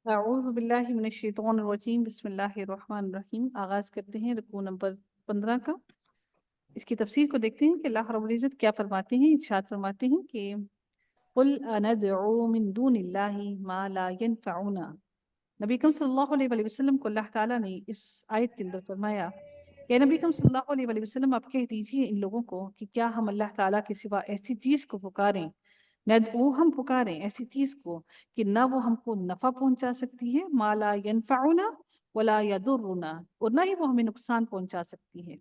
اعوذ باللہ من الشیطان الرجیم، بسم اللہ الرحمن الرحیم۔ آغاز کرتے ہیں رکوع نمبر 15 کا۔ اس کی تفسیر کو دیکھتے ہیں کہ اللہ رب العزت کیا فرماتے ہیں۔ ارشاد فرماتے ہیں کہ قل اندعو من دون اللہ ما لا ينفعنا۔ نبی اکرم صلی اللہ علیہ وآلہ وسلم کو اللہ تعالیٰ نے اس آیت کے اندر فرمایا کہ نبی اکرم صلی اللہ علیہ وآلہ وسلم آپ کہہ دیجئے ان لوگوں کو کہ کیا ہم اللہ تعالیٰ کے سوا ایسی چیز کو پکاریں، ندعو ہم پکاریں ایسی چیز کو کہ نہ وہ ہم کو نفع پہنچا سکتی ہے، ما لا ینفعنا ولا یضرنا، اور نہ ہی وہ ہمیں نقصان پہنچا سکتی ہے۔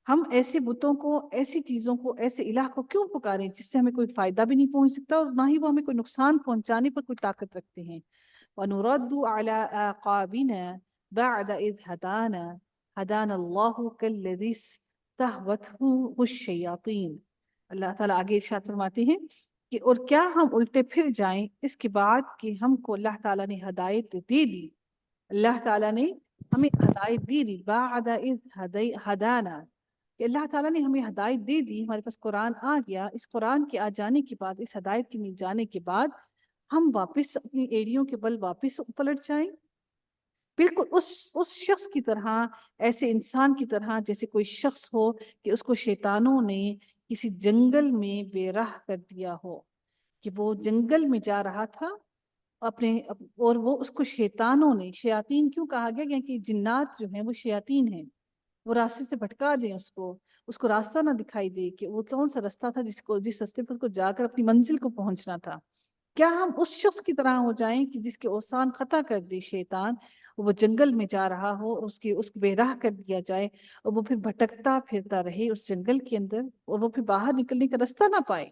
ہم ایسے بتوں کو، ایسی چیزوں کو، ایسے الہ کو کیوں پکاریں جس سے ہمیں کوئی فائدہ بھی نہیں پہنچ سکتا اور نہ ہی وہ ہمیں کوئی نقصان پہنچانے پر کوئی طاقت رکھتے ہیں۔ وَنُرَدُّ عَلَىٰ آقَابِنَا بَعْدَ إِذْ هَدَانَا اللَّهُ كَالَّذِي اسْتَهْوَتْهُ الشَّيَاطِينُ۔ اللہ تعالیٰ آگے ارشاد فرماتے ہیں کہ اور کیا ہم الٹے پھر جائیں اس کے بعد کہ ہم کو اللہ تعالیٰ نے ہدایت دے دی، اللہ تعالیٰ نے ہمیں ہدایت دے دی، بعد اذ ہدانا، کہ اللہ تعالیٰ نے ہمیں ہدایت دے دی، ہمارے پاس قرآن آ گیا، اس قرآن کے آ جانے کے بعد، اس ہدایت کے مل جانے کے بعد ہم واپس اپنی ایڑیوں کے بل واپس پلٹ جائیں، بالکل اس شخص کی طرح، ایسے انسان کی طرح جیسے کوئی شخص ہو کہ اس کو شیطانوں نے کسی جنگل میں بے راہ کر دیا ہو، کہ وہ جنگل میں جا رہا تھا اپنے، اور وہ اس کو شیطانوں نے، شیاطین کیوں کہا گیا کہ جنات جو ہیں وہ شیاطین ہیں، وہ راستے سے بھٹکا دیں اس کو راستہ نہ دکھائی دے کہ وہ کون سا راستہ تھا جس راستے پر کو جا کر اپنی منزل کو پہنچنا تھا۔ کیا ہم اس شخص کی طرح ہو جائیں کہ جس کے اوسان خطا کر دے شیطان، وہ جنگل میں جا رہا ہو اور اس کو بے راہ کر دیا جائے اور وہ پھر بھٹکتا پھرتا رہے اس جنگل کے اندر اور وہ پھر باہر نکلنے کا راستہ نہ پائے،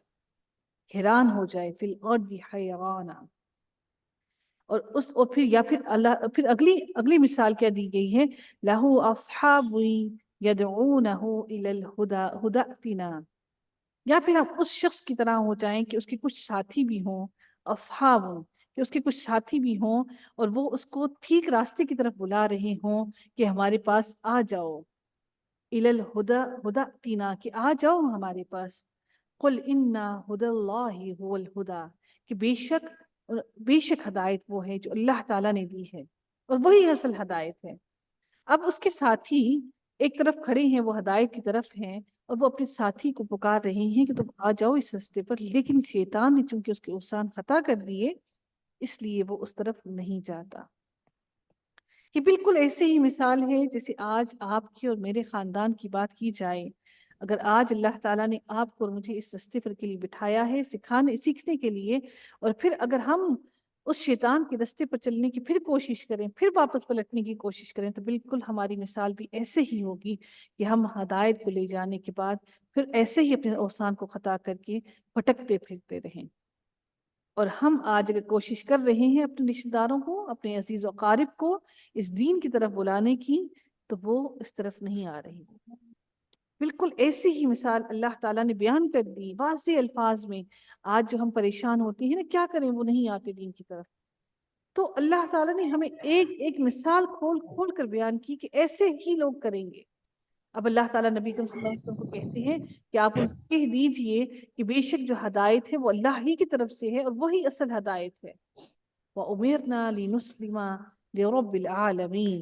حیران ہو جائے، فی الارض حیرانا۔ اور پھر یا پھر اللہ، پھر اگلی مثال کیا دی گئی ہے، لہو اصحاب یدعونہ الی الہدی ہدأتنا، یا پھر ہم اس شخص کی طرح ہو جائیں کہ اس کے کچھ ساتھی بھی ہوں، اصحاب، کہ اس کے کچھ ساتھی بھی ہوں اور وہ اس کو ٹھیک راستے کی طرف بلا رہے ہوں کہ ہمارے پاس آ جاؤ، الی الہدی ہدأتنا، کہ آ جاؤ ہمارے پاس، قل ان ہدی اللہ هو الہدی، کہ بے شک ہدایت وہ ہے جو اللہ تعالیٰ نے دی ہے اور وہی اصل ہدایت ہے۔ اب اس کے ساتھی ایک طرف کھڑے ہیں، وہ ہدایت کی طرف ہیں اور وہ اپنے ساتھی کو پکار رہے ہیں کہ تم آ جاؤ اس راستے پر، لیکن شیطان نے چونکہ اس کے اوسان خطا کر دیے اس لیے وہ اس طرف نہیں جاتا۔ یہ بالکل ایسے ہی مثال ہے جیسے آج آپ کی اور میرے خاندان کی بات کی جائے، اگر آج اللہ تعالیٰ نے آپ کو اور مجھے اس راستے پر کے لیے بٹھایا ہے سیکھنے کے لیے، اور پھر اگر ہم اس شیطان کے راستے پر چلنے کی پھر کوشش کریں، پھر واپس پلٹنے کی کوشش کریں، تو بالکل ہماری مثال بھی ایسے ہی ہوگی کہ ہم ہدایت کو لے جانے کے بعد پھر ایسے ہی اپنے اوسان کو خطا کر کے بھٹکتے پھرتے رہیں۔ اور ہم آج اگر کوشش کر رہے ہیں اپنے رشتہ داروں کو، اپنے عزیز و اقارب کو اس دین کی طرف بلانے کی، تو وہ اس طرف نہیں آ رہی۔ بالکل ایسی ہی مثال اللہ تعالیٰ نے بیان کر دی واضح الفاظ میں۔ آج جو ہم پریشان ہوتے ہیں نا، کیا کریں، وہ نہیں آتے دین کی طرف، تو اللہ تعالیٰ نے ہمیں ایک ایک مثال کھول کھول کر بیان کی کہ ایسے ہی لوگ کریں گے۔ اب اللہ تعالیٰ نبی کریم صلی اللہ علیہ وسلم کو کہتے ہیں کہ آپ ان سے کہہ دیجئے کہ بے شک جو ہدایت ہے وہ اللہ ہی کی طرف سے ہے اور وہی اصل ہدایت ہے۔ وَأُمِرْنَا لِنُسْلِمَ لِرَبِّ الْعَالَمِينَ،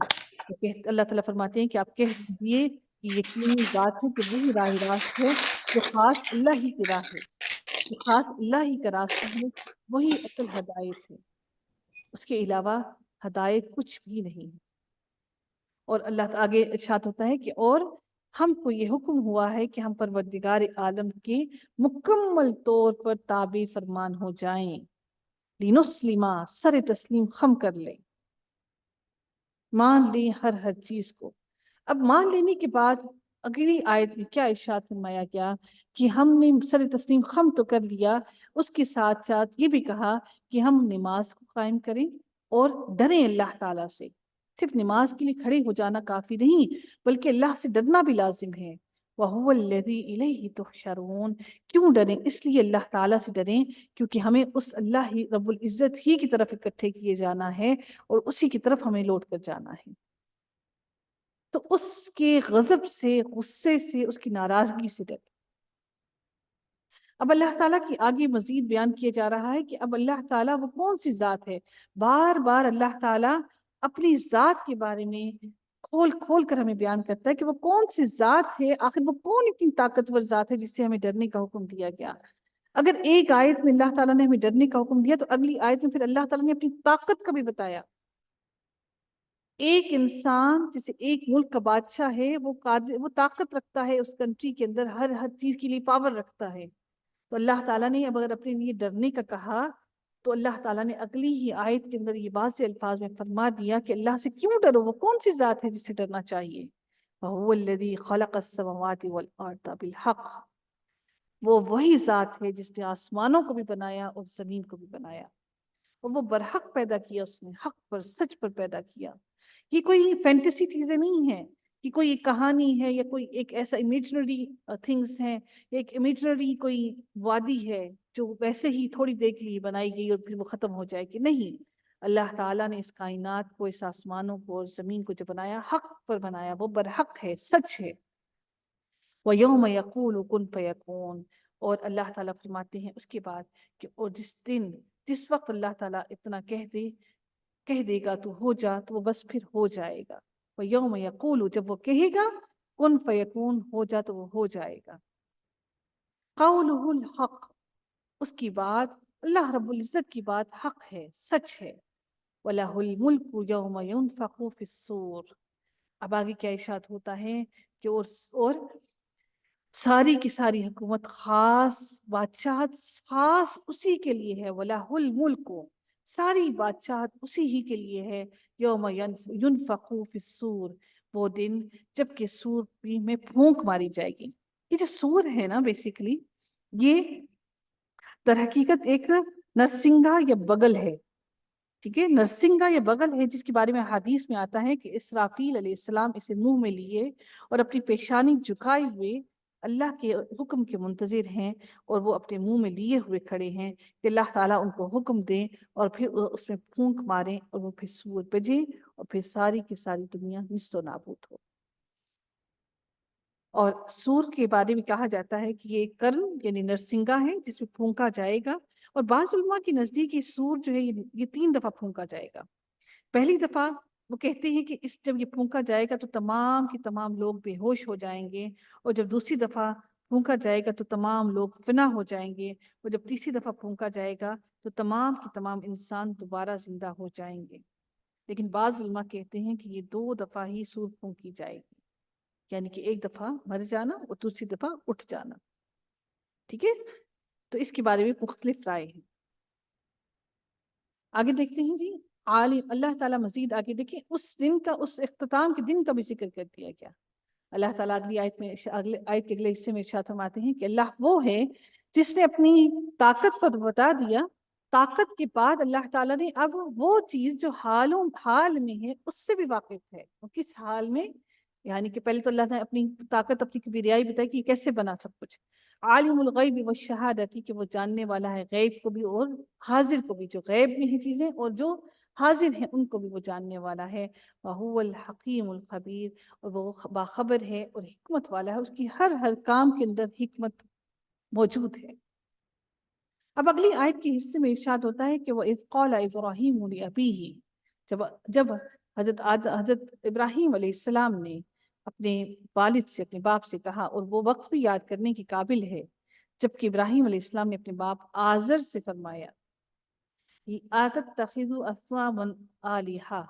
تو اللہ تعالیٰ فرماتے ہیں کہ آپ کہہ دیجئے کہ یقینی بات ہے کہ وہی راہ راست ہے جو خاص اللہ ہی کی راہ ہے، جو خاص اللہ ہی کا راستہ ہے، وہی اصل ہدایت ہے، اس کے علاوہ ہدایت کچھ بھی نہیں ہے۔ اور اللہ تعالیٰ آگے ارشاد ہوتا ہے کہ اور ہم کو یہ حکم ہوا ہے کہ ہم پروردگار عالم کے مکمل طور پر تابع فرمان ہو جائیں، لینسلما، سر تسلیم خم کر لیں، مان لیں ہر چیز کو۔ اب مان لینے کے بعد اگلی آیت میں کیا ارشاد فرمایا گیا کہ ہم نے سر تسلیم خم تو کر لیا، اس کے ساتھ ساتھ یہ بھی کہا کہ ہم نماز کو قائم کریں اور ڈریں اللہ تعالیٰ سے۔ صرف نماز کے لیے کھڑے ہو جانا کافی نہیں، بلکہ اللہ سے ڈرنا بھی لازم ہے۔ وَهُوَ الَّذِي إِلَيْهِ تُحْشَرُونَ، کیوں ڈریں؟ اس لیے اللہ تعالیٰ سے ڈریں کیونکہ ہمیں اس اللہ ہی رب العزت ہی کی طرف اکٹھے کیے جانا ہے اور اسی کی طرف ہمیں لوٹ کر جانا ہے۔ تو اس کے غضب سے، غصے سے، اس کی ناراضگی سے ڈریں۔ اب اللہ تعالیٰ کی آگے مزید بیان کیا جا رہا ہے کہ اب اللہ تعالیٰ وہ کون سی ذات ہے. بار بار اللہ تعالیٰ اپنی ذات کے بارے میں کھول کھول کر ہمیں بیان کرتا ہے کہ وہ کون سی ذات ہے، آخر وہ کون اتنی طاقتور ذات ہے جس سے ہمیں ڈرنے کا حکم دیا گیا. اگر ایک آیت میں اللہ تعالیٰ نے ہمیں ڈرنے کا حکم دیا تو اگلی آیت میں پھر اللہ تعالیٰ نے اپنی طاقت کا بھی بتایا. ایک انسان جیسے ایک ملک کا بادشاہ ہے، وہ طاقت رکھتا ہے اس کنٹری کے اندر، ہر چیز کے لیے پاور رکھتا ہے. تو اللہ تعالیٰ نے اب اگر اپنے لیے ڈرنے کا کہا تو اللہ تعالیٰ نے اگلی ہی آیت کے اندر یہ واضح الفاظ میں فرما دیا کہ اللہ سے کیوں ڈرو، وہ کون سی ذات ہے جس سے ڈرنا چاہیے. وَهُوَ الَّذِي خَلَقَ السَّمَاوَاتِ وَالْأَرْضَ بِالْحَقِّ، وہ وہی ذات ہے جس نے آسمانوں کو بھی بنایا اور زمین کو بھی بنایا، اور وہ برحق پیدا کیا، اس نے حق پر، سچ پر پیدا کیا. یہ کوئی فینٹیسی چیزیں نہیں ہیں کہ کوئی ایک کہانی ہے یا کوئی ایک ایسا امیجنری تھنگس ہیں، ایک امیجنری کوئی وادی ہے جو ویسے ہی تھوڑی دیر کے لیے بنائی گئی اور پھر وہ ختم ہو جائے گی. نہیں، اللہ تعالیٰ نے اس کائنات کو، اس آسمانوں کو اور زمین کو جو بنایا، حق پر بنایا، وہ برحق ہے، سچ ہے. وَيَوْمَ يَقُولُ كُن فَيَكُونُ، اور اللہ تعالیٰ فرماتے ہیں اس کے بعد کہ اور جس وقت اللہ تعالیٰ اتنا کہہ دے گا تو ہو جا، تو وہ بس پھر ہو جائے گا. وَيَوْمَ يَقُولُ، جب وہ کہے گا کن فیکون، ہو جا، تو وہ ہو جائے گا. قَوْلُهُ الْحَقِّ، اس کی بات، اللہ رب العزت کی بات حق ہے، سچ ہے. وَلَهُ الْمُلْكُ يَوْمَ يُنْفَخُ فِي الصُّورِ، اب آگے کیا ارشاد ہوتا ہے کہ اور ساری کی ساری حکومت، خاص بادشاہت خاص اسی کے لیے ہے. وَلَهُ الْمُلْكُ، ساری بادشاہت اسی ہی کے لیے ہے. یوم ينفخ فی الصور، وہ دن جب کہ سور میں پھونک ماری جائے گی. یہ جو سور ہے نا، بیسیکلی یہ در حقیقت ایک نرسنگا یا بگل ہے. ٹھیک ہے، نرسنگا یا بگل ہے جس کے بارے میں حدیث میں آتا ہے کہ اسرافیل علیہ السلام اسے منہ میں لیے اور اپنی پیشانی جھکائے ہوئے اللہ کے حکم کے منتظر ہیں، اور وہ اپنے منہ میں لیے ہوئے کھڑے ہیں کہ اللہ تعالیٰ ان کو حکم دیں اور پھر اس میں پھونک ماریں اور وہ پھر سور بجے اور پھر ساری کی ساری دنیا نیست و نابود ہو. اور سور کے بارے میں کہا جاتا ہے کہ یہ کرن یعنی نرسنگا ہے جس میں پھونکا جائے گا. اور بعض علماء کے نزدیک یہ سور جو ہے یہ 3 دفعہ پھونکا جائے گا. پہلی دفعہ وہ کہتے ہیں کہ جب یہ پھونکا جائے گا تو تمام کے تمام لوگ بے ہوش ہو جائیں گے، اور جب دوسری دفعہ پھونکا جائے گا تو تمام لوگ فنا ہو جائیں گے، اور جب تیسری دفعہ پھونکا جائے گا تو تمام کے تمام انسان دوبارہ زندہ ہو جائیں گے. لیکن بعض علماء کہتے ہیں کہ یہ 2 دفعہ ہی سور پھونکی جائے گی، یعنی کہ ایک دفعہ مر جانا اور دوسری دفعہ اٹھ جانا. ٹھیک ہے، تو اس کے بارے میں مختلف رائے ہیں. آگے دیکھتے ہیں جی. عالم اللہ تعالیٰ مزید آگے دیکھیں اس دن کا، اس اختتام کے دن کا بھی ذکر کر دیا گیا. اللہ تعالیٰ اگلی آیت میں، آیت کے اگلے حصے میں ارشاد فرماتے ہیں کہ اللہ وہ ہے جس نے اپنی طاقت کو بتا دیا. طاقت کے بعد اللہ تعالیٰ نے اب وہ چیز جو حال میں ہے اس سے بھی واقف ہے. کس حال میں؟ یعنی کہ پہلے تو اللہ نے اپنی طاقت، اپنی کبریائی بتائی کہ کیسے بنا سب کچھ. عالم الغیب والشہادتی، کہ وہ جاننے والا ہے غیب کو بھی اور حاضر کو بھی، جو غیب میں ہیں چیزیں اور جو حاضر ہیں ان کو بھی وہ جاننے والا ہے. وَهُوَ الْحَكِيمُ الْخَبِيرُ، اور وہ باخبر ہے اور حکمت والا ہے، اس کی ہر کام کے اندر حکمت موجود ہے. اب اگلی آیت کے حصے میں ارشاد ہوتا ہے کہ وَإِذْ قَالَ إِبْرَاهِيمُ لِأَبِيهِ، جب حضرت ابراہیم علیہ السلام نے اپنے والد سے، اپنے باپ سے کہا، اور وہ وقت بھی یاد کرنے کے قابل ہے جبکہ ابراہیم علیہ السلام نے اپنے باپ آزر سے فرمایا آتَتَّخِذُ أَصْنَامًا آلِهَةً،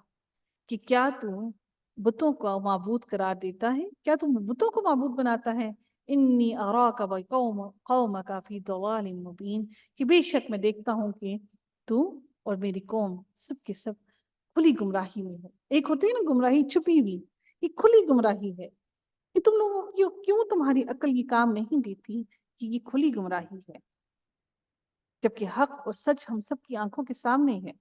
کہ کیا تم بتوں کو معبود قرار دیتا ہے، کیا تم بتوں کو معبود بناتا ہے. انی اراک وقومک فی ضلال مبین، کہ بے شک میں دیکھتا ہوں کہ تو اور میری قوم سب کے سب کھلی گمراہی میں ہو. ایک ہوتی ہے نا گمراہی چھپی ہوئی، یہ کھلی گمراہی ہے. کہ تم لوگوں کیوں تمہاری عقل یہ کام نہیں دیتی کہ یہ کھلی گمراہی ہے، جبکہ حق اور سچ ہم سب کی آنکھوں کے سامنے ہے.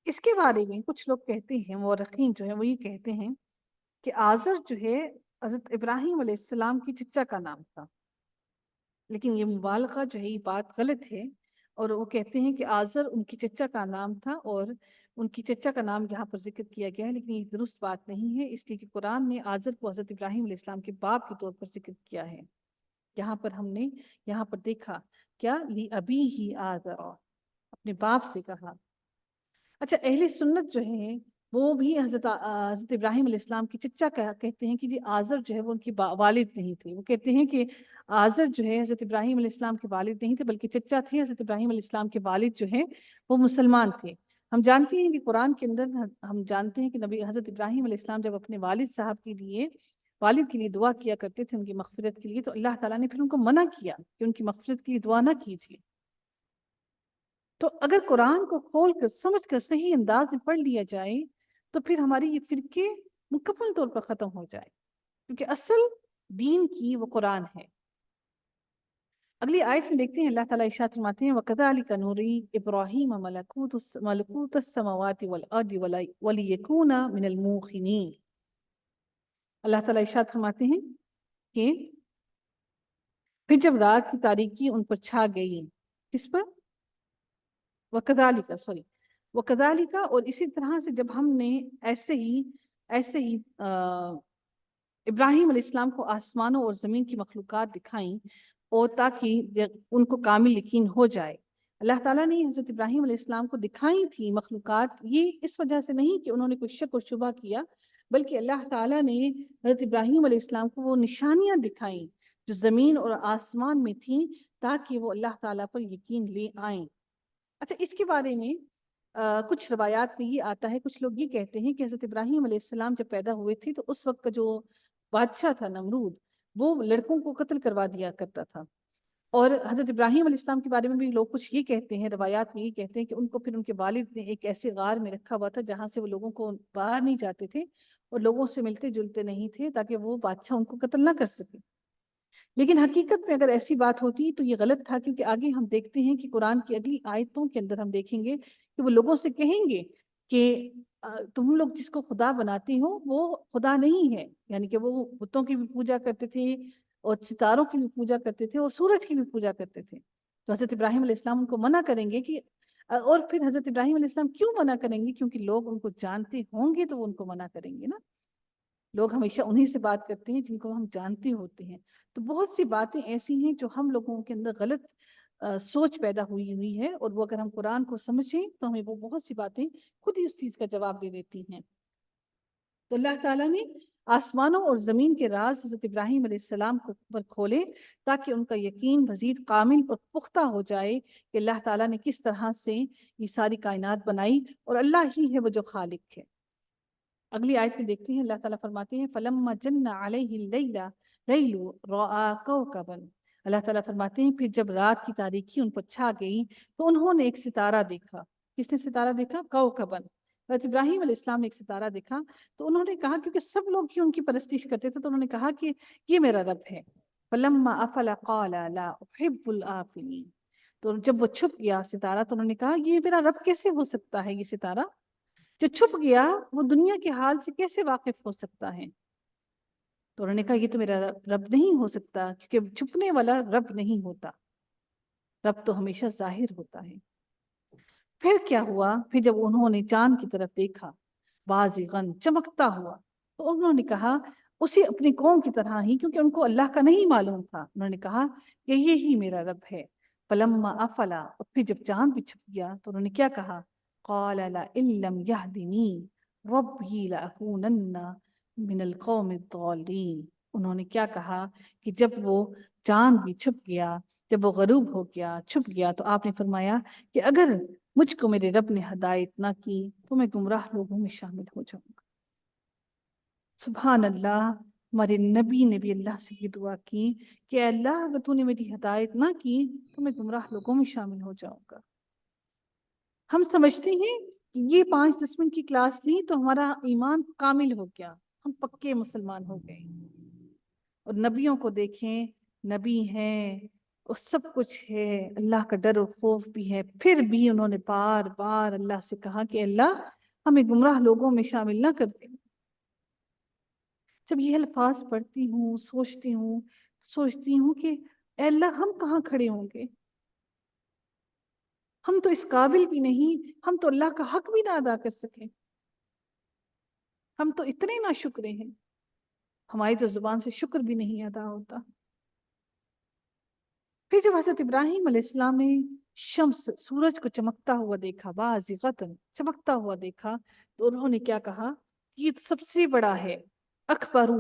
اس کے بارے میں کچھ لوگ کہتے ہیں، مورخین جو ہیں وہ یہ کہتے ہیں کہ آزر جو ہے حضرت ابراہیم علیہ السلام کی چچا کا نام تھا، لیکن یہ مبالغہ جو ہے یہ بات غلط ہے. اور وہ کہتے ہیں کہ آزر ان کی چچا کا نام تھا، اور ان کی چچا کا نام یہاں پر ذکر کیا گیا ہے، لیکن یہ درست بات نہیں ہے، اس لیے کہ قرآن نے آزر کو حضرت ابراہیم علیہ السلام کے باپ کے طور پر ذکر کیا ہے۔ یہاں پر ہم نے یہاں پر دیکھا کیا لی ابی ہی آزر، اپنے باپ سے کہا۔ اچھا، اہل سنت جو ہیں وہ بھی حضرت ابراہیم علیہ السلام کی چچا کہتے ہیں کہ جی آزر جو ہے وہ ان کی والد نہیں تھے۔ وہ کہتے ہیں کہ آزر جو ہے حضرت ابراہیم علیہ السلام کے والد نہیں تھے بلکہ چچا تھے۔ حضرت ابراہیم علیہ السلام کے والد جو ہیں وہ مسلمان تھے۔ ہم جانتے ہیں کہ قرآن کے اندر ہم جانتے ہیں کہ نبی حضرت ابراہیم علیہ السلام جب اپنے والد کے لیے دعا کیا کرتے تھے ان کی مغفرت کے لیے، تو اللہ تعالیٰ نے پھر ان کو منع کیا کہ ان کی مغفرت کے لیے دعا نہ کیجیے۔ تو اگر قرآن کو کھول کر سمجھ کر صحیح انداز میں پڑھ لیا جائے تو پھر ہماری یہ فرقے مکمل طور پر ختم ہو جائے، کیونکہ اصل دین کی وہ قرآن ہے۔ اگلی آیت میں دیکھتے ہیں اللہ تعالیٰ ارشاد فرماتے ہیں وَكَذَلِكَ نُرِي إِبْرَاهِيمَ مَلَكُوتَ السَّمَاوَاتِ وَالْأَرْضِ وَلِيَكُونَ مِنَ الْمُوقِنِينَ۔ اللہ تعالیٰ ارشاد فرماتے ہیں کہ پھر جب رات کی تاریکی ان پر چھا گئی، کس پر؟ وَكَذَلِكَ اور اسی طرح سے جب ہم نے ایسے ہی ابراہیم علیہ السلام کو آسمانوں اور زمین کی مخلوقات دکھائیں اور تاکہ ان کو کامل یقین ہو جائے۔ اللہ تعالیٰ نے حضرت ابراہیم علیہ السلام کو دکھائی تھی مخلوقات، یہ اس وجہ سے نہیں کہ انہوں نے کوئی شک و شبہ کیا، بلکہ اللہ تعالیٰ نے حضرت ابراہیم علیہ السلام کو وہ نشانیاں دکھائیں جو زمین اور آسمان میں تھیں تاکہ وہ اللہ تعالیٰ پر یقین لے آئیں۔ اچھا، اس کے بارے میں کچھ روایات میں یہ آتا ہے، کچھ لوگ یہ کہتے ہیں کہ حضرت ابراہیم علیہ السلام جب پیدا ہوئے تھے تو اس وقت کا جو بادشاہ تھا نمرود، وہ لڑکوں کو قتل کروا دیا کرتا تھا، اور حضرت ابراہیم علیہ السلام کے بارے میں بھی لوگ کچھ یہ کہتے ہیں، روایات میں یہ کہتے ہیں کہ ان کو پھر ان کے والد نے ایک ایسے غار میں رکھا ہوا تھا جہاں سے وہ لوگوں کو باہر نہیں جاتے تھے اور لوگوں سے ملتے جلتے نہیں تھے تاکہ وہ بادشاہ ان کو قتل نہ کر سکے۔ لیکن حقیقت میں اگر ایسی بات ہوتی تو یہ غلط تھا، کیونکہ آگے ہم دیکھتے ہیں کہ قرآن کی اگلی آیتوں کے اندر ہم دیکھیں گے کہ وہ لوگوں سے کہیں گے کہ تم لوگ جس کو خدا بناتے ہو وہ خدا نہیں ہے، یعنی کہ وہ بتوں کی بھی پوجا کرتے تھے اور ستاروں کی بھی پوجا کرتے تھے اور سورج کی بھی پوجا کرتے تھے۔ تو حضرت ابراہیم علیہ السلام ان کو منع کریں گے کہ اور پھر حضرت ابراہیم علیہ السلام کیوں منع کریں گے؟ کیونکہ لوگ ان کو جانتے ہوں گے تو وہ ان کو منع کریں گے نا۔ لوگ ہمیشہ انہی سے بات کرتے ہیں جن کو ہم جانتے ہوتے ہیں۔ تو بہت سی باتیں ایسی ہیں جو ہم لوگوں کے اندر غلط سوچ پیدا ہوئی ہے، اور وہ اگر ہم قرآن کو سمجھیں تو ہمیں وہ بہت سی باتیں خود ہی اس چیز کا جواب دے دیتی ہیں۔ تو اللہ تعالیٰ نے آسمانوں اور زمین کے راز حضرت ابراہیم علیہ السلام پر کھولے تاکہ ان کا یقین مزید کامل اور پختہ ہو جائے کہ اللہ تعالیٰ نے کس طرح سے یہ ساری کائنات بنائی اور اللہ ہی ہے وہ جو خالق ہے۔ اگلی آیت میں دیکھتے ہیں اللہ تعالیٰ فرماتے ہیں فَلَمَّا جَنَّ عَلَيْهِ اللَّيْلُ رَأَىٰ كَوْكَبًا۔ اللہ تعالیٰ فرماتے ہیں پھر جب رات کی تاریکی ان پر چھا گئی تو انہوں نے ایک ستارہ دیکھا۔ کس نے ستارہ دیکھا؟ کوكبًا۔ حضرت ابراہیم علیہ السلام نے ایک ستارہ دیکھا تو انہوں نے کہا، کیونکہ سب لوگ ہی ان کی پرستش کرتے تھے، تو انہوں نے کہا کہ یہ میرا رب ہے۔ فَلَمَّا أَفَلَ قَالَ لَا أُحِبُّ الْآفِلِينَ۔ تو جب وہ چھپ گیا ستارہ تو انہوں نے کہا یہ میرا رب کیسے ہو سکتا ہے؟ یہ ستارہ جو چھپ گیا وہ دنیا کے حال سے کیسے واقف ہو سکتا ہے؟ تو انہوں نے کہا یہ تو میرا رب نہیں ہو سکتا، کیونکہ چھپنے والا رب نہیں ہوتا، رب تو ہمیشہ ظاہر ہوتا ہے۔ پھر کیا ہوا؟ پھر جب انہوں نے چاند کی طرف دیکھا بازغاً، چمکتا ہوا، تو انہوں نے کہا اسی اپنی قوم کی طرح ہی، کیونکہ ان کو اللہ کا نہیں معلوم تھا، انہوں نے کہا کہ یہی میرا رب ہے۔ فلما افلا، اور پھر جب چاند بھی چھپ گیا تو انہوں نے کیا کہا؟ قال لئن لم يهدني ربي لأكونن من القوم الضالين۔ انہوں نے کیا کہا کہ جب وہ چاند بھی چھپ گیا، جب وہ غروب ہو گیا، چھپ گیا، تو آپ نے فرمایا کہ اگر مجھ کو میرے رب نے ہدایت نہ کی تو میں گمراہ لوگوں میں شامل ہو جاؤں گا۔ سبحان اللہ، ہمارے نبی نے بھی اللہ سے یہ دعا کی کہ اے اللہ اگر تو نے میری ہدایت نہ کی تو میں گمراہ لوگوں میں شامل ہو جاؤں گا۔ ہم سمجھتے ہیں کہ یہ 5-10 منٹ کی کلاس لی تو ہمارا ایمان کامل ہو گیا، ہم پکے مسلمان ہو گئے۔ اور نبیوں کو دیکھیں، نبی ہیں اور سب کچھ ہے، اللہ کا ڈر اور خوف بھی ہے، پھر بھی انہوں نے بار بار اللہ سے کہا کہ اللہ ہمیں گمراہ لوگوں میں شامل نہ کر دیں۔ جب یہ الفاظ پڑھتی ہوں سوچتی ہوں کہ اے اللہ ہم کہاں کھڑے ہوں گے؟ ہم تو اس قابل بھی نہیں، ہم تو اللہ کا حق بھی نہ ادا کر سکیں، ہم تو اتنے نا شکرے ہیں، ہماری تو زبان سے شکر بھی نہیں ادا ہوتا۔ پھر جب حضرت ابراہیم علیہ السلام نے شمس، سورج کو چمکتا ہوا دیکھا، بازغتن، چمکتا ہوا دیکھا، تو انہوں نے کیا کہا؟ یہ تو سب سے بڑا ہے، اکبرو،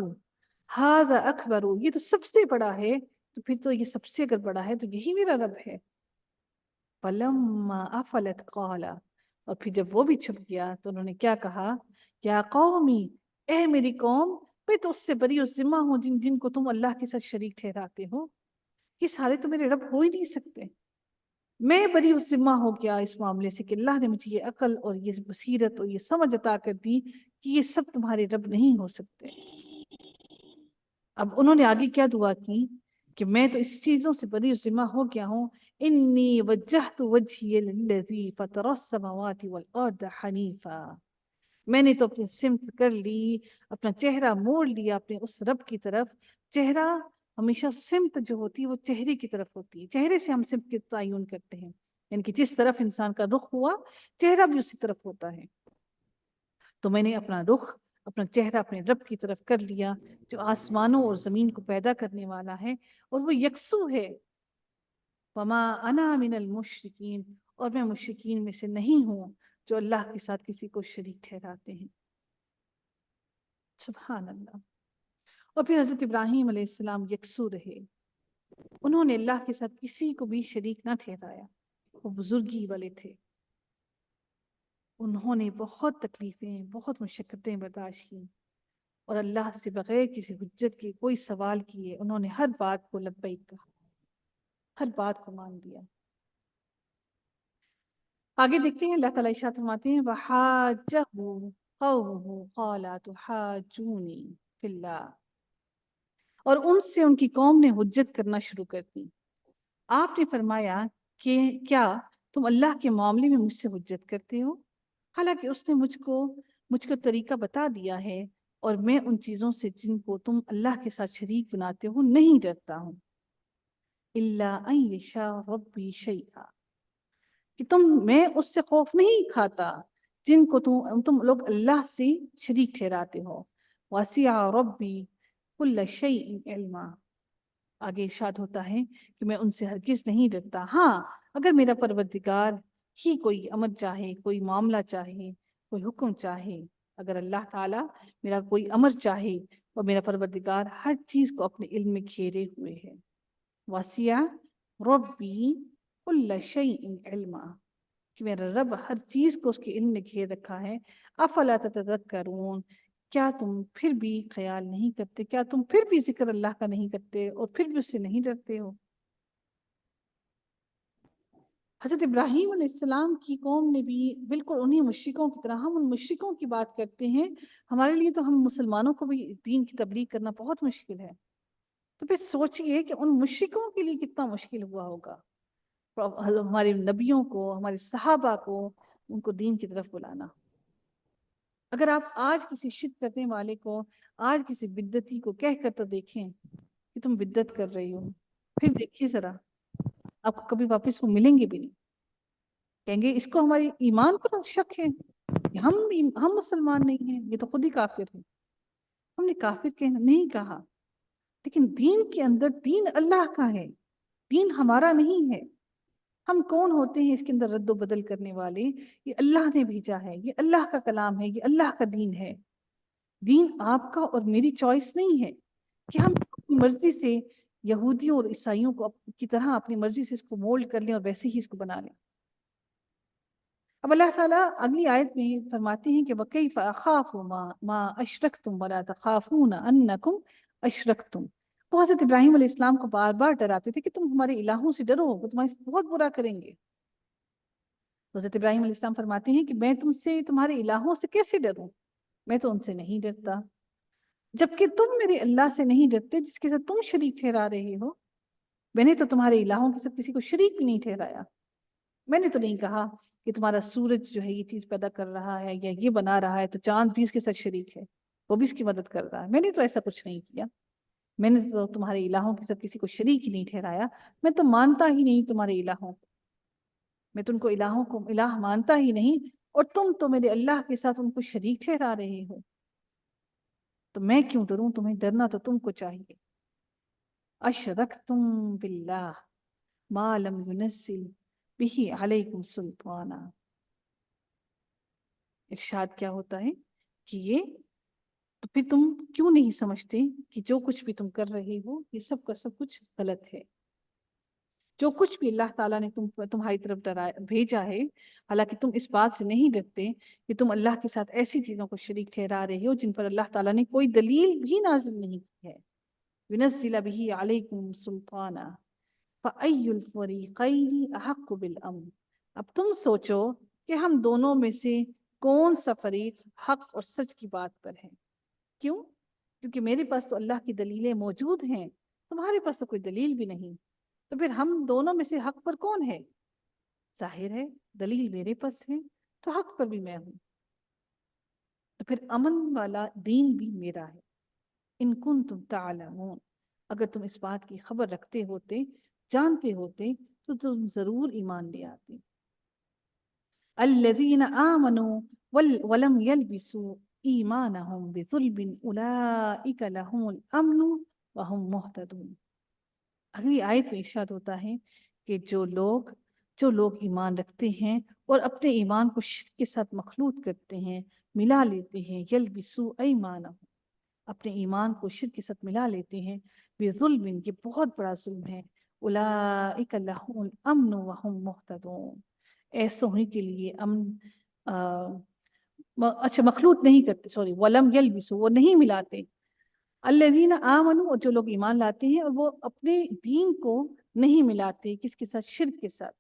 ہذا اکبرو، یہ تو سب سے بڑا ہے، تو پھر تو یہ سب سے اگر بڑا ہے تو یہی میرا رب ہے۔ فلما افلت قال، اور پھر جب وہ بھی چھپ گیا تو انہوں نے کیا کہا؟ یا قومی، اے میری قوم، میں تو اس سے بری و ذمہ ہوں جن کو تم اللہ کے ساتھ شریک ٹھہراتے ہو، یہ سارے تو میرے رب ہو ہی نہیں سکتے۔ میں بری و ذمہ ہو گیا اس معاملے سے کہ اللہ نے مجھے یہ عقل اور یہ بصیرت اور یہ سمجھ عطا کر دی کہ یہ سب تمہارے رب نہیں ہو سکتے۔ اب انہوں نے آگے کیا دعا کی کہ میں تو اس چیزوں سے بری و ذمہ ہو گیا ہوں، انی وجہت وجہی للذی فطر السماوات والارض حنیفا، میں نے تو اپنی سمت کر لی، اپنا چہرہ موڑ لیا اپنے اس رب کی طرف۔ چہرہ ہمیشہ سمت جو ہوتی ہے وہ چہرے کی طرف ہوتی ہے، چہرے سے ہم سمت کے تعین کرتے ہیں، یعنی کہ جس طرف انسان کا رخ ہوا چہرہ بھی اسی طرف ہوتا ہے۔ تو میں نے اپنا رخ، اپنا چہرہ اپنے رب کی طرف کر لیا جو آسمانوں اور زمین کو پیدا کرنے والا ہے، اور وہ یکسو ہے۔ وما انا من المشرکین، اور میں مشرکین میں سے نہیں ہوں جو اللہ کے ساتھ کسی کو شریک ٹھہراتے ہیں۔ سبحان اللہ۔ اور پھر حضرت ابراہیم علیہ السلام یکسو رہے، انہوں نے اللہ کے ساتھ کسی کو بھی شریک نہ ٹھہرایا، وہ بزرگی والے تھے، انہوں نے بہت تکلیفیں، بہت مشقتیں برداشت کی، اور اللہ سے بغیر کسی حجت کے کوئی سوال کیے انہوں نے ہر بات کو لبیک کہا، ہر بات کو مان لیا۔ آگے دیکھتے ہیں اللہ تعالیٰ ارشاد فرماتے ہیں وَحَاجَّهُ قَوْمُهُ قَالَ تُحَاجُّونِي فِي اللَّهِ، اور ان سے ان کی قوم نے حجت کرنا شروع کر دی۔ آپ نے فرمایا کہ کیا تم اللہ کے معاملے میں مجھ سے حجت کرتے ہو، حالانکہ اس نے مجھ کو طریقہ بتا دیا ہے، اور میں ان چیزوں سے جن کو تم اللہ کے ساتھ شریک بناتے ہو نہیں ڈرتا ہوں۔ إِلَّا أَن يَشَاءَ رَبِّي شَيْئًا، کہ میں اس سے خوف نہیں کھاتا جن کو تم لوگ اللہ سے شریک ٹھہراتے ہو۔ وَسِعَ رَبِّي كُلَّ شَيْءٍ عِلْمًا، آگے ارشاد ہوتا ہے کہ میں ان سے ہرگز نہیں ڈرتا، ہاں اگر میرا پروردگار ہی کوئی امر چاہے، کوئی معاملہ چاہے، کوئی حکم چاہے، اگر اللہ تعالیٰ میرا کوئی امر چاہے، اور میرا پروردگار ہر چیز کو اپنے علم میں گھیرے ہوئے ہے۔ وَسِعَ رَبِّي كُلَّ شَيْءٍ عِلْمًا، کہ میرا رب ہر چیز کو اس کے علم نے گھیر رکھا ہے۔ افلا تتذکرون، کیا تم پھر بھی خیال نہیں کرتے، کیا تم پھر بھی ذکر اللہ کا نہیں کرتے اور پھر بھی اس سے نہیں ڈرتے ہو؟ حضرت ابراہیم علیہ السلام کی قوم نے بھی بالکل انہی مشرکوں کی طرح، ہم ان مشرکوں کی بات کرتے ہیں، ہمارے لیے تو ہم مسلمانوں کو بھی دین کی تبلیغ کرنا بہت مشکل ہے، تو پھر سوچئے کہ ان مشرکوں کے لیے کتنا مشکل ہوا ہوگا ہمارے نبیوں کو، ہمارے صحابہ کو، ان کو دین کی طرف بلانا۔ اگر آپ آج کسی شرک کرنے والے کو، آج کسی بدعتی کو کہہ کر تو دیکھیں کہ تم بدعت کر رہی ہو، پھر دیکھیے ذرا، آپ کو کبھی واپس وہ ملیں گے بھی نہیں، کہیں گے اس کو ہماری ایمان پر شک ہے، ہم مسلمان نہیں ہیں، یہ تو خود ہی کافر ہے۔ ہم نے کافر نہیں کہا، لیکن دین کے اندر دین اللہ کا ہے، دین ہمارا نہیں ہے۔ ہم کون ہوتے ہیں اس کے اندر رد و بدل کرنے والے؟ یہ اللہ نے بھیجا ہے، یہ اللہ کا کلام ہے، یہ اللہ کا دین ہے۔ دین آپ کا اور میری چوائس نہیں ہے کہ ہم اپنی مرضی سے یہودیوں اور عیسائیوں کو کی طرح اپنی مرضی سے اس کو مولڈ کر لیں اور ویسے ہی اس کو بنا لیں۔ اب اللہ تعالیٰ اگلی آیت میں فرماتے ہیں کہ وَكَيْفَ أَخَافُ مَا أَشْرَكْتُمْ وَلَا تَخَافُونَ أَنَّكُمْ أَشْرَكْتُمْ، وہ حضرت ابراہیم علیہ السلام کو بار بار ڈراتے تھے کہ تم ہمارے الہوں سے ڈرو، وہ تمہارے سے بہت برا کریں گے۔ حضرت ابراہیم علیہ السلام فرماتے ہیں کہ میں تم سے، تمہارے الہوں سے کیسے ڈروں، میں تو ان سے نہیں ڈرتا، جبکہ تم میرے اللہ سے نہیں ڈرتے جس کے ساتھ تم شریک ٹھہرا رہے ہو۔ میں نے تو تمہارے الہوں کے ساتھ کسی کو شریک بھی نہیں ٹھہرایا، میں نے تو نہیں کہا کہ تمہارا سورج جو ہے یہ چیز پیدا کر رہا ہے یا یہ بنا رہا ہے تو چاند بھی اس کے ساتھ شریک ہے، وہ بھی اس کی مدد کر رہا ہے، میں نے تو ایسا کچھ نہیں کیا، میں نے تو تمہارے الہوں کے ساتھ کسی کو شریک ہی نہیں ٹھہرایا، میں تو مانتا ہی نہیں تمہارے الہوں کو۔ میں تو ان کو الہوں کو الہ مانتا ہی نہیں، اور تم تو میرے اللہ کے ساتھ ان کو شریک ٹھہرا رہے ہو، تو میں کیوں ڈروں؟ تمہیں ڈرنا تو تم کو چاہیے۔ اشرکتم باللہ ما لم ينزل به علیکم سلطانا۔ ارشاد کیا ہوتا ہے کہ یہ تو پھر تم کیوں نہیں سمجھتے کہ جو کچھ بھی تم کر رہے ہو یہ سب کا سب کچھ غلط ہے؟ جو کچھ بھی اللہ تعالیٰ نے تمہاری طرف بھیجا ہے، حالانکہ تم اس بات سے نہیں ڈرتے کہ تم اللہ کے ساتھ ایسی چیزوں کو شریک ٹھہرا رہے ہو جن پر اللہ تعالیٰ نے کوئی دلیل بھی نازل نہیں کی ہے۔ يُنَزِّلَ بِهِ عَلَيْكُمْ سُلْطَانًا فَأَيُّ الْفَرِيقَيْنِ أَحَقُّ بِالْأَمْنِ۔ اب تم سوچو کہ ہم دونوں میں سے کون سا فریق حق اور سچ کی بات پر ہے؟ کیوں؟ کیونکہ میرے پاس تو اللہ کی دلیلیں موجود ہیں، تمہارے پاس تو کوئی دلیل بھی نہیں، تو پھر ہم دونوں میں سے حق پر کون ہے؟ ظاہر ہے دلیل میرے پاس ہے تو حق پر بھی میں ہوں، تو پھر امن والا دین بھی میرا ہے۔ ان کنتم تعلمون، اگر تم اس بات کی خبر رکھتے ہوتے، جانتے ہوتے، تو تم ضرور ایمان لے آتے۔ الذین آمنوا ولم يلبسوا ایمانہم بظلم اولئک لہم الامن وہم مہتدون۔ اگلی آیت میں ارشاد ہوتا ہے کہ جو لوگ ایمان رکھتے ہیں اور اپنے ایمان کو شرک کے ساتھ مخلوط کرتے ہیں، ملا لیتے ہیں، یلبسوا ایمانہم، اپنے ایمان کو شرک کے ساتھ ملا لیتے ہیں، بظلم، یہ بہت بڑا ظلم ہے، اولئک لہم الامن وہم مہتدون، ایسوں ہی کے لیے امن، اچھا مخلوط نہیں کرتے، سوری، ولم یلبسوا، وہ نہیں ملاتے، الذین آمنوا، اور جو لوگ ایمان لاتے ہیں اور وہ اپنے دین کو نہیں ملاتے، کس کے ساتھ؟ شرک کے ساتھ،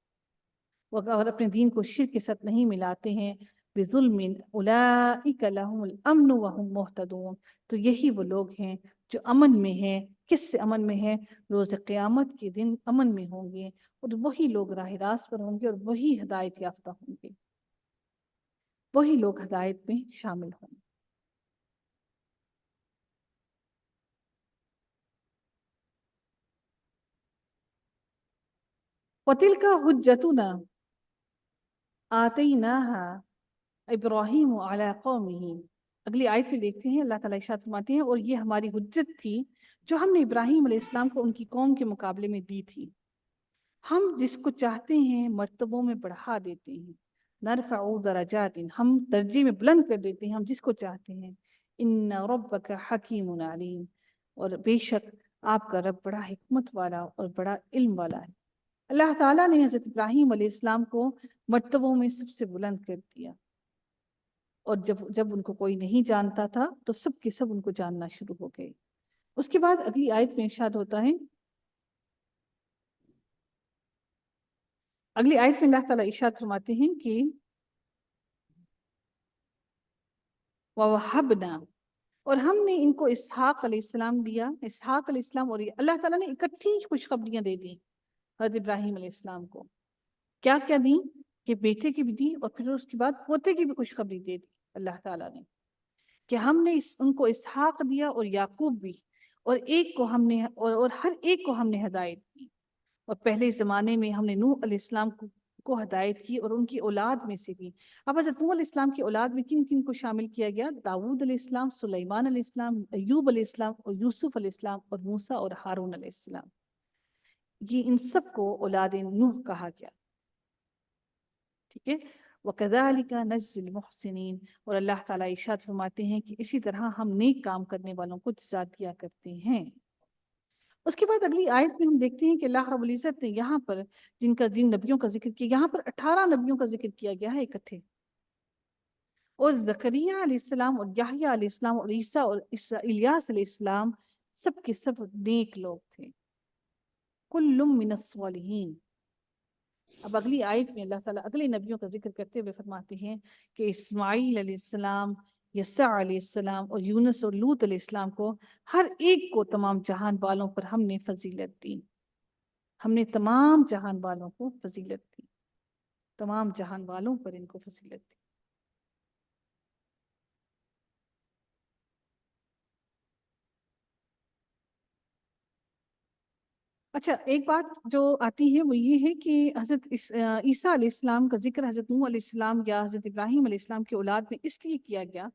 وہ اگر اپنے دین کو شرک کے ساتھ نہیں ملاتے ہیں، بظلم اولئک لہم الامن وہم مہتدون، تو یہی وہ لوگ ہیں جو امن میں ہیں۔ کس سے امن میں ہیں؟ روز قیامت کے دن امن میں ہوں گے، اور وہی لوگ راہ راست پر ہوں گے، اور وہی ہدایت یافتہ ہوں گے، وہی لوگ ہدایت میں شامل ہوں گے۔ وَتِلْكَ حُجَّتُنَا آتَيْنَاهَا ابراہیم علی قومہ۔ اگلی آیت میں دیکھتے ہیں اللہ تعالیٰ ارشاد فرماتے ہیں، اور یہ ہماری حجت تھی جو ہم نے ابراہیم علیہ السلام کو ان کی قوم کے مقابلے میں دی تھی، ہم جس کو چاہتے ہیں مرتبوں میں بڑھا دیتے ہیں، نرفع درجات، ہم درجے میں بلند کر دیتے ہیں ہم جس کو چاہتے ہیں، ان ربک حکیم علیم، اور بے شک آپ کا رب بڑا حکمت والا اور بڑا علم والا ہے۔ اللہ تعالیٰ نے حضرت ابراہیم علیہ السلام کو مرتبوں میں سب سے بلند کر دیا، اور جب ان کو کوئی نہیں جانتا تھا تو سب کے سب ان کو جاننا شروع ہو گئے۔ اس کے بعد اگلی آیت میں ارشاد ہوتا ہے، اگلی آیت میں اللہ تعالیٰ ارشاد فرماتے ہیں کہ وَوَهَبْنَا، اور ہم نے ان کو اسحاق علیہ السلام دیا، اسحاق علیہ السلام، اور اللہ تعالیٰ نے اکٹھی خوشخبریاں دے دی حضرت ابراہیم علیہ السلام کو۔ کیا کیا دیں؟ کہ بیٹے کی بھی دی، اور پھر اس کے بعد پوتے کی بھی خوشخبری دے دی اللہ تعالیٰ نے، کہ ہم نے ان کو اسحاق دیا اور یعقوب بھی، اور ایک کو ہم نے اور ہر ایک کو ہم نے ہدایت دی، اور پہلے زمانے میں ہم نے نوح علیہ السلام کو ہدایت کی اور ان کی اولاد میں سے بھی۔ اب حضرت نوح علیہ السلام کی اولاد میں کن کن کو شامل کیا گیا؟ داود علیہ السلام، سلیمان علیہ السلام، ایوب علیہ السلام، اور یوسف علیہ السلام، اور موسیٰ اور ہارون علیہ السلام، یہ ان سب کو اولاد نوح کہا گیا، ٹھیک ہے۔ وَكَذَلِكَ نَجْزِي الْمُحْسِنِينَ، اور اللہ تعالیٰ ارشاد فرماتے ہیں کہ اسی طرح ہم نیک کام کرنے والوں کو جزا دیا کرتے ہیں۔ اس کے بعد اگلی آیت میں ہم دیکھتے ہیں کہ اللہ رب العزت نے یہاں پر جن نبیوں کا ذکر کیا، یہاں پر 18 نبیوں کا ذکر کیا گیا ہے اکٹھے، اور زکریا علیہ السلام اور یحییٰ علیہ السلام اور عیسیٰ اور الیاس علیہ السلام سب کے سب نیک لوگ تھے، کل من الصالحین۔ اب اگلی آیت میں اللہ تعالیٰ اگلے نبیوں کا ذکر کرتے ہوئے فرماتے ہیں کہ اسماعیل علیہ السلام، یسع علیہ السلام، اور یونس اور لوط علیہ السلام کو، ہر ایک کو تمام جہان والوں پر ہم نے فضیلت دی، ہم نے تمام جہان والوں کو فضیلت دی، تمام جہان والوں پر ان کو فضیلت دی۔ اچھا ایک بات جو آتی ہے وہ یہ ہے کہ حضرت عیسیٰ علیہ السلام کا ذکر حضرت نوح علیہ السلام یا حضرت ابراہیم علیہ السلام کی اولاد میں اس لیے کیا گیا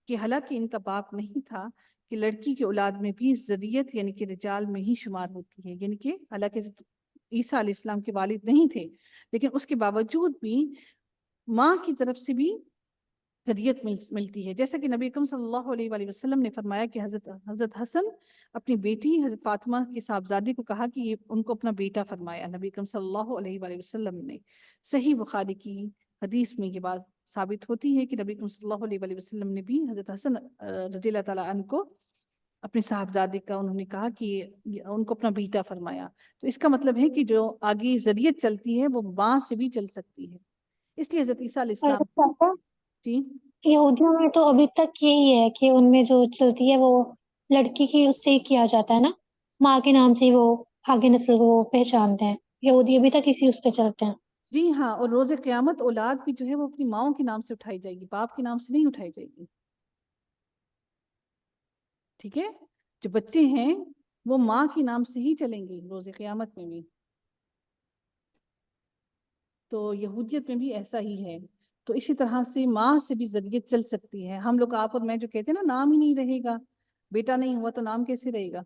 کہ حالانکہ ان کا باپ نہیں تھا، کہ لڑکی کی اولاد میں بھی ذریت یعنی کہ رجال میں ہی شمار ہوتی ہے، یعنی کہ حالانکہ حضرت عیسیٰ علیہ السلام کے والد نہیں تھے لیکن اس کے باوجود بھی ماں کی طرف سے بھی ذریت ملتی ہے، جیسا کہ نبی اکرم صلی اللہ علیہ وآلہ وسلم نے فرمایا کہ حضرت حسن اپنی بیٹی حضرت فاطمہ کی صاحبزادی کو کہا کہ یہ ان کو اپنا بیٹا فرمایا نبی اکرم صلی اللہ علیہ وآلہ وسلم نے۔ صحیح بخاری کی حدیث میں یہ بات ثابت ہوتی ہے کہ نبی اکرم صلی اللہ علیہ وآلہ وسلم نے بھی حضرت حسن رضی اللہ تعالیٰ عنہ کو اپنے صاحبزادے کا انہوں نے کہا کہ ان کو اپنا بیٹا فرمایا۔ تو اس کا مطلب ہے کہ جو آگے ذریت چلتی ہے وہ ماں سے بھی چل سکتی ہے، اس لیے حضرت عیسیٰ علیہ السلام جی یہودیوں میں تو ابھی تک یہی ہے کہ ان میں جو چلتی ہے وہ لڑکی کی اس سے ہی کیا جاتا ہے نا، ماں کے نام سے وہ آگے نسل کو پہچانتے ہیں، یہودی ابھی تک اسی اس پہ چلتے ہیں۔ جی ہاں، اور روز قیامت اولاد بھی جو ہے وہ اپنی ماؤں کے نام سے اٹھائی جائے گی، باپ کے نام سے نہیں اٹھائی جائے گی، ٹھیک ہے؟ جو بچے ہیں وہ ماں کے نام سے ہی چلیں گے روز قیامت میں بھی۔ تو یہودیت میں بھی ایسا ہی ہے، تو اسی طرح سے ماں سے بھی ذریت چل سکتی ہے۔ ہم لوگ آپ اور میں جو کہتے ہیں نا نام ہی نہیں رہے گا، بیٹا نہیں ہوا تو نام کیسے رہے گا،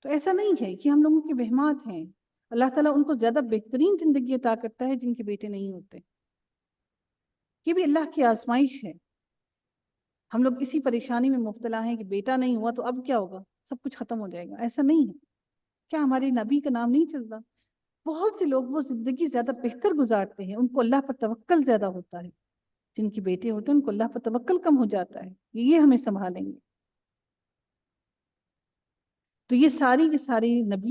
تو ایسا نہیں ہے کہ ہم لوگوں کے وہمات ہیں۔ اللہ تعالیٰ ان کو زیادہ بہترین زندگی عطا کرتا ہے جن کے بیٹے نہیں ہوتے، یہ بھی اللہ کی آزمائش ہے۔ ہم لوگ اسی پریشانی میں مبتلا ہیں کہ بیٹا نہیں ہوا تو اب کیا ہوگا، سب کچھ ختم ہو جائے گا، ایسا نہیں ہے۔ کیا ہمارے نبی کا نام نہیں چلتا؟ بہت سے لوگ وہ زندگی زیادہ بہتر گزارتے ہیں، ان کو اللہ پر توکل زیادہ ہوتا ہے، جن کے بیٹے ہوتے ہیں ان کو اللہ پر توکل کم ہو جاتا ہے، یہ ہمیں سنبھالیں گے۔ تو یہ ساری کی ساری نبی